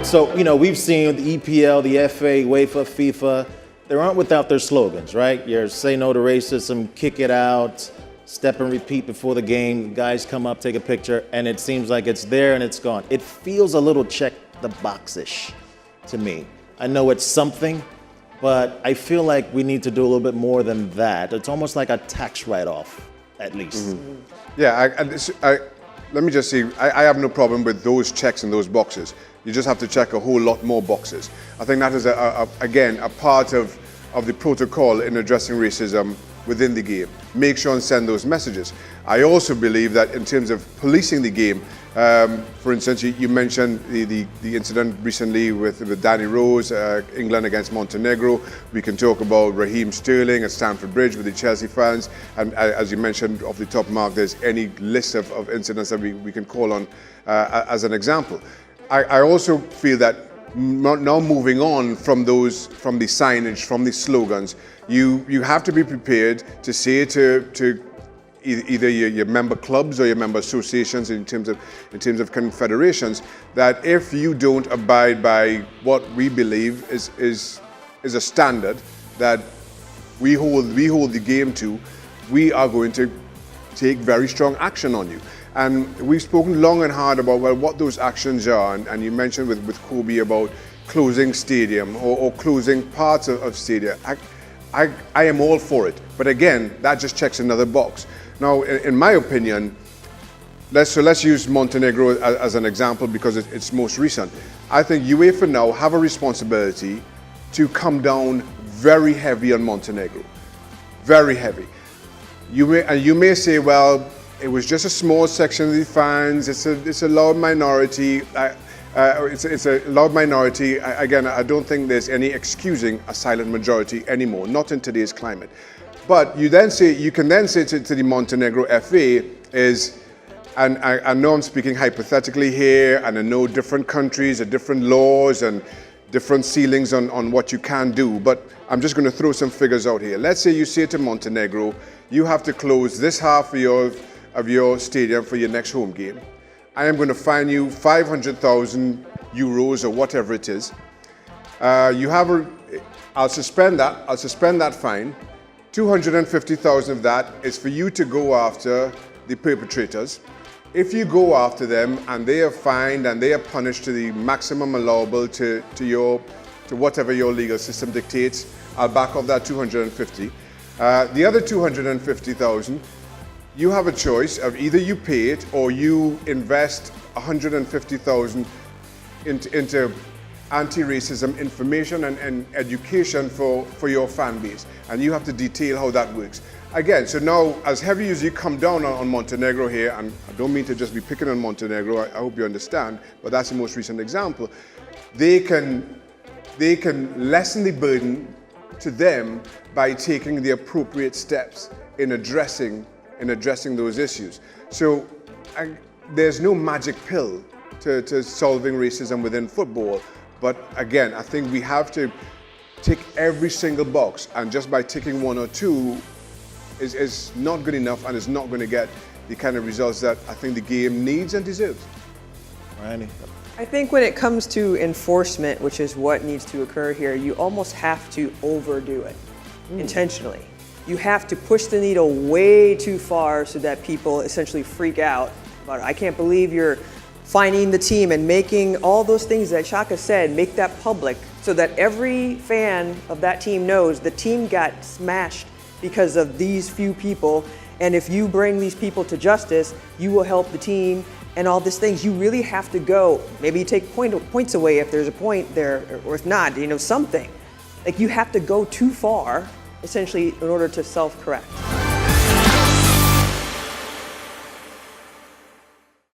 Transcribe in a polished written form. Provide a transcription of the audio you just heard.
So, we've seen the EPL, the FA, UEFA, FIFA, they aren't without their slogans, right? Your say no to racism, kick it out, step and repeat before the game, guys come up, take a picture, and it seems like it's there and it's gone. It feels a little check the box-ish to me. I know it's something, but I feel like we need to do a little bit more than that. It's almost like a tax write-off, at least. Yeah, let me just say, I have no problem with those checks in those boxes. You just have to check a whole lot more boxes. I think that is, again, a part of the protocol in addressing racism within the game. Make sure and send those messages. I also believe that in terms of policing the game, for instance, you mentioned the incident recently with Danny Rose, England against Montenegro. We can talk about Raheem Sterling at Stamford Bridge with the Chelsea fans. And as you mentioned off the top, Mark, there's any list of incidents that we can call on as an example. I also feel that now moving on from the signage, from the slogans, you have to be prepared to say to either your member clubs or your member associations in terms of confederations that if you don't abide by what we believe is a standard that we hold the game to, we are going to take very strong action on you. And we've spoken long and hard about what those actions are, and you mentioned with Kobe about closing stadium or closing parts of stadium. I am all for it, but again, that just checks another box. Now, in my opinion, let's use Montenegro as an example because it's most recent. I think UEFA now have a responsibility to come down very heavy on Montenegro, very heavy. You may say, well, it was just a small section of the fans. It's a loud minority. It's a loud minority. Again, I don't think there's any excusing a silent majority anymore, not in today's climate. But you can then say to the Montenegro FA is, and I know I'm speaking hypothetically here, and I know different countries have different laws and different ceilings on what you can do, but I'm just going to throw some figures out here. Let's say you say to Montenegro, you have to close this half of your stadium for your next home game. I am going to fine you 500,000 euros or whatever it is. I'll suspend that fine. 250,000 of that is for you to go after the perpetrators. If you go after them and they are fined and they are punished to the maximum allowable to whatever your legal system dictates, I'll back off that 250. The other 250,000, you have a choice of either you pay it or you invest 150,000 into anti-racism information and education for your fan base, and you have to detail how that works. Again, so now as heavy as you come down on Montenegro here, and I don't mean to just be picking on Montenegro, I hope you understand, but that's the most recent example, they can lessen the burden to them by taking the appropriate steps in addressing those issues. So there's no magic pill to solving racism within football. But again, I think we have to tick every single box, and just by ticking one or two is not good enough and is not going to get the kind of results that I think the game needs and deserves. Randy? I think when it comes to enforcement, which is what needs to occur here, you almost have to overdo it intentionally. You have to push the needle way too far so that people essentially freak out about it. I can't believe you're finding the team and making all those things that Shaka said, make that public so that every fan of that team knows the team got smashed because of these few people. And if you bring these people to justice, you will help the team and all these things. You really have to go. Maybe you take points away if there's a point there, or if not, something. Like you have to go too far, essentially, in order to self-correct.